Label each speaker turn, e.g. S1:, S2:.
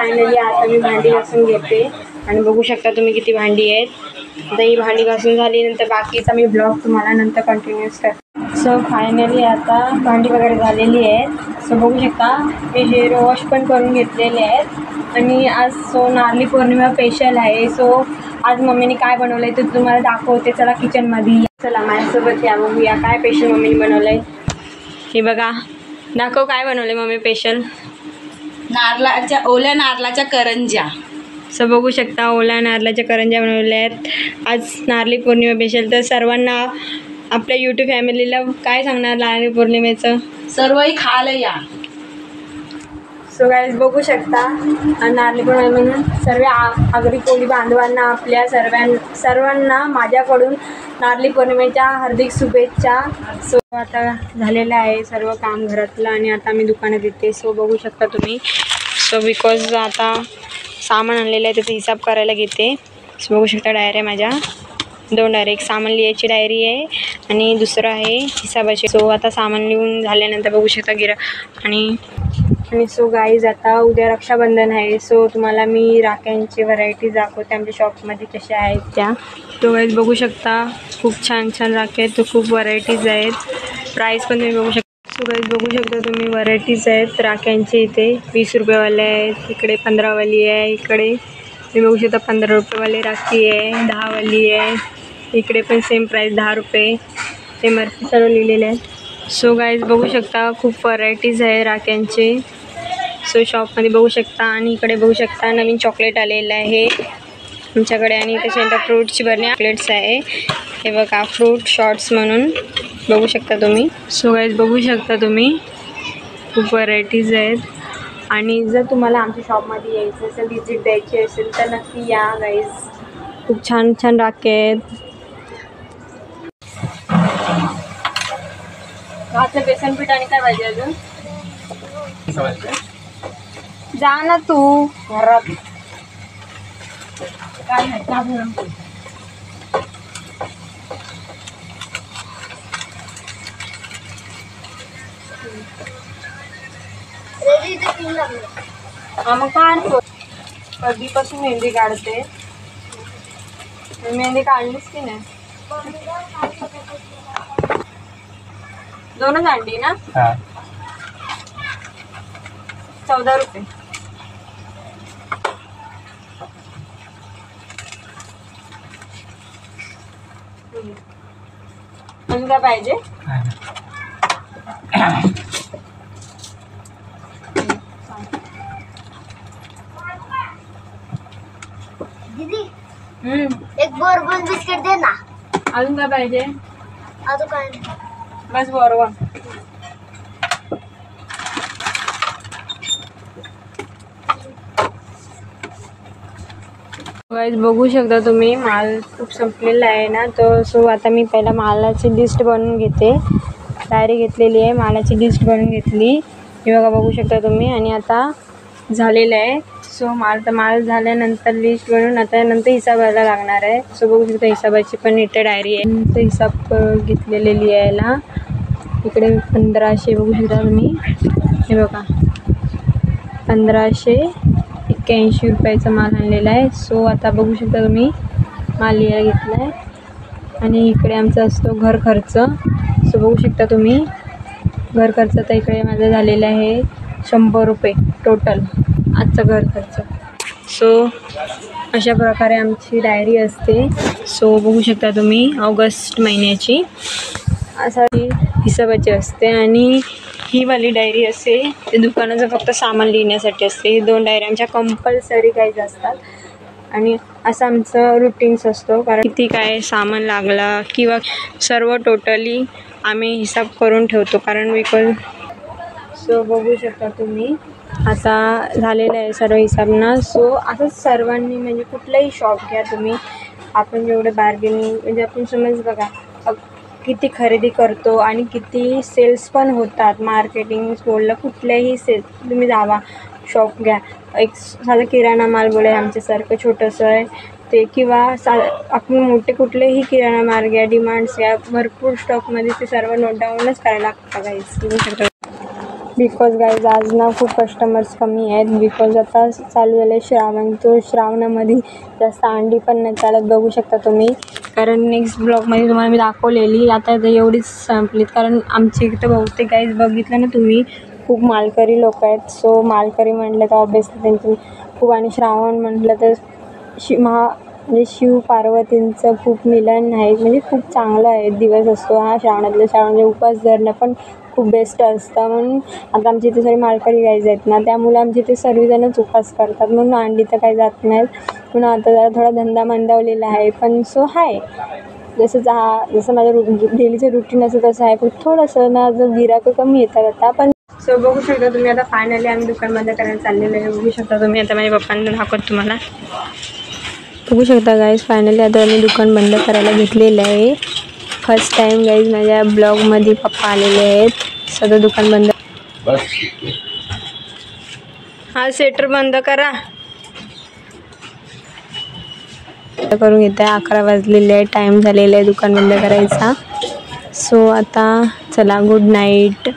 S1: Finally आता मी भांडी घासून घेते आणि बघू शकता तुम्ही किती भांडी आहेत. आता ही भांडी घासून झाली नंतर बाकीचा मी ब्लॉग तुम्हाला नंतर कंटिन्यूस करते. सो फायनली आता भांडी वगैरे झालेली आहेत. सो बघू शकता मी हेअर वॉश पण करून घेतलेले आहेत आणि आज सो नारळी पौर्णिमा स्पेशल आहे. सो आज मम्मीने काय बनवलं आहे ते तुम्हाला दाखवते. चला किचनमध्ये चला माझ्यासोबत या, बघूया काय स्पेशल मम्मीने बनवलं आहे. हे बघा, दाखव काय बनवलं आहे मम्मी स्पेशल.
S2: ओल्या नारळाच्या करंज्या.
S1: सो बघू शकता ओल्या नारळाच्या करंज्या बनवल्या आहेत आज नारळी पौर्णिमा स्पेशल. तर सर्वांना आपल्या यूट्यूब फॅमिलीला काय सांगणार नारळी पौर्णिमेचं.
S2: सर्वही खायला या.
S1: सो गाईज बघू शकता नारळी पौर्णिमा म्हणून सर्व आगरी कोळी बांधवांना आपल्या सर्वांना माझ्याकडून नारळी पौर्णिमेच्या हार्दिक शुभेच्छा. सो आता झालेलं आहे सर्व काम घरातलं आणि आता मी दुकानात येते. सो बघू शकता तुम्ही. सो बिकॉज आता सामान आणलेलं आहे त्याचा हिसाब करायला घेते. सो बघू शकता डायरी माझ्या 2 डायरी, एक सामान लिहायची डायरी आहे आणि दुसरं आहे हिसाबाची. सो आता सामान लिहून झाल्यानंतर बघू शकता आणि सो गाईज आता उद्या रक्षाबंधन आहे. सो तुम्हाला मी राख्यांची व्हरायटी दाखवते आमच्या शॉपमध्ये कशा आहेत त्या. तो गाईज बघू शकता खूप छान छान राख्या आहेत. तो खूप व्हरायटीज आहेत. प्राईस पण तुम्ही बघू शकता. सो गाईज बघू शकता तुम्ही व्हरायटीज आहेत राख्यांचे. इथे 20 रुपयेवाले आहेत, इकडे 15वाली आहे, इकडे तुम्ही बघू शकता 15 रुपयेवाली राखी आहे, 10वाली आहे, इकडे पण सेम प्राईस 10 रुपये. MRP सर्व लिहिलेले आहेत. सो गाईज बघू शकता खूप व्हरायटीज आहे राख्यांचे. सो शॉपमध्ये बघू शकता आणि इकडे बघू शकता नवीन चॉकलेट आलेलं आहे आमच्याकडे आणि इथे सेंटर फ्रूटची बरणी चॉकलेट्स आहे. हे बघा फ्रूट शॉर्ट्स म्हणून बघू शकता तुम्ही. सो गाईज बघू शकता तुम्ही खूप व्हरायटीज आहेत आणि जर तुम्हाला आमच्या शॉपमध्ये यायचं असेल व्हिजिट द्यायची असेल तर नक्की या गाईज. खूप छान छान राखे आहेत. घातलं बेसन पीठ आणि काय पाहिजे अजून. जा ना तू घरात. काय नाही का मग काढतो. कधीपासून मेहंदी काढते. मेहंदी काढलीस की नाही. 2च अंडी ना. 14 रुपये. अजून काय पाहिजे.
S3: दीदी एक बोरबन बिस्किट दे ना.
S1: अजून काय पाहिजे.
S3: अजून काय
S1: बस बरोबर. गाईज बघू शकता तुम्ही माल खूप संपलेला आहे ना. तर सो आता मी पहिला मालाची लिस्ट बनवून घेते. डायरी घेतलेली आहे, मालाची लिस्ट बनवून घेतली. हे बघा बघू शकता तुम्ही आणि आता झालेलं आहे. सो माल झाल्यानंतर लिस्ट बनवून आता नंतर हिसाबाला लागणार आहे. सो बघू शकता हिसाबाची पण इथे डायरी आहे. नंतर हिसाब घेतलेले लिहायला. इकडे 1500 बघू शकता तुम्ही. हे बघा 1581 रुपयाचा माल आणलेला आहे. सो आता बघू शकता तुम्ही माल लिहायला घेतला आहे आणि इकडे आमचा असतो घर खर्च. सो बघू शकता तुम्ही घर खर्च आता इकडे माझा झालेला आहे 100 रुपये टोटल आजचा घर खर्च. सो अशा प्रकारे आमची डायरी असते. सो बघू शकता तुम्ही ऑगस्ट महिन्याची असा हिसाबाची असते आणि ही वाली डायरी असते ते दुकानाचं फक्त सामान लिहिण्यासाठी असते. ही 2 डायरी आमच्या कंपल्सरी काहीच असतात आणि असं आमचं रुटीन्स असतो. कारण किती काय सामान लागला किंवा सर्व टोटली आम्ही हिसाब करून ठेवतो कारण बिकॉज. सो बघू शकता तुम्ही आता झालेलं आहे सर्व हिसाब ना. सो असंच सर्वांनी म्हणजे कुठलंही शॉप घ्या तुम्ही. आपण जेवढं बार्गेनिंग म्हणजे आपण समज बघा किती खरेदी करतो आणि किती सेल्स पण होतात. मार्केटिंग स्टोरला कुठल्याही सेल तुम्ही जावा शॉप घ्या. एक साधं किराणा माल बोला आमच्यासारखं छोटंसं आहे ते किंवा आपण मोठे कुठलेही किराणा माल घ्या डिमांड्स घ्या भरपूर स्टॉकमध्ये ते सर्व नोट डाऊनच करायला लागतं गाईज. बघू शकता बिकॉज गाईज आज ना खूप कस्टमर्स कमी आहेत बिकॉज आता चालू झालं श्रावण. तो श्रावणामध्ये जास्त अंडी पण नाही चालत, बघू शकता तुम्ही. कारण नेक्स्ट ब्लॉगमध्ये तुम्हाला मी दाखवलेली, आता एवढीच संपलीत. कारण आमच्या इथं बहुतेक गाईज बघितलं ना तुम्ही खूप मालकरी लोक आहेत. सो मालकरी म्हटलं तर ऑब्वियसली त्यांची खूप, आणि श्रावण म्हटलं तर म्हणजे शिव पार्वतींचं खूप मिलन आहे. म्हणजे खूप चांगला आहे दिवस असतो हा श्रावणातला. श्रावणाचे उपवास धरणं पण खूप बेस्ट असतं. म्हणून आता आमच्या इथे सगळी मालकरी गाईज आहेत ना, त्यामुळे आमच्या इथे सर्वजणच उपवास करतात. म्हणून अंडी तर काही जात नाहीत. म्हणून आता जरा थोडा धंदा मंदावलेला आहे. पण सो आहे जसं माझं डेलीचं रुटीन असं तसं आहे. पण थोडंसं ना जर गिराकं कमी येतात आता. पण सो बघू शकता तुम्ही आता फायनली आम्ही दुकान बंद करायला चाललेलं आहे. बघू शकता तुम्ही. आता माझ्या पप्पांना दाखवत तुम्हाला. बघू शकता गाईज फायनली आता आम्ही दुकान बंद करायला घेतलेलं आहे. फर्स्ट टाईम गाईज माझ्या ब्लॉगमध्ये पप्पा आलेले आहेत. सगळं दुकान बंद. हा स्वेटर बंद करा करून घेत आहे. 11 वाजलेले आहे, टाईम झालेला आहे दुकान बंद करायचा. सो आता चला, गुड नाईट.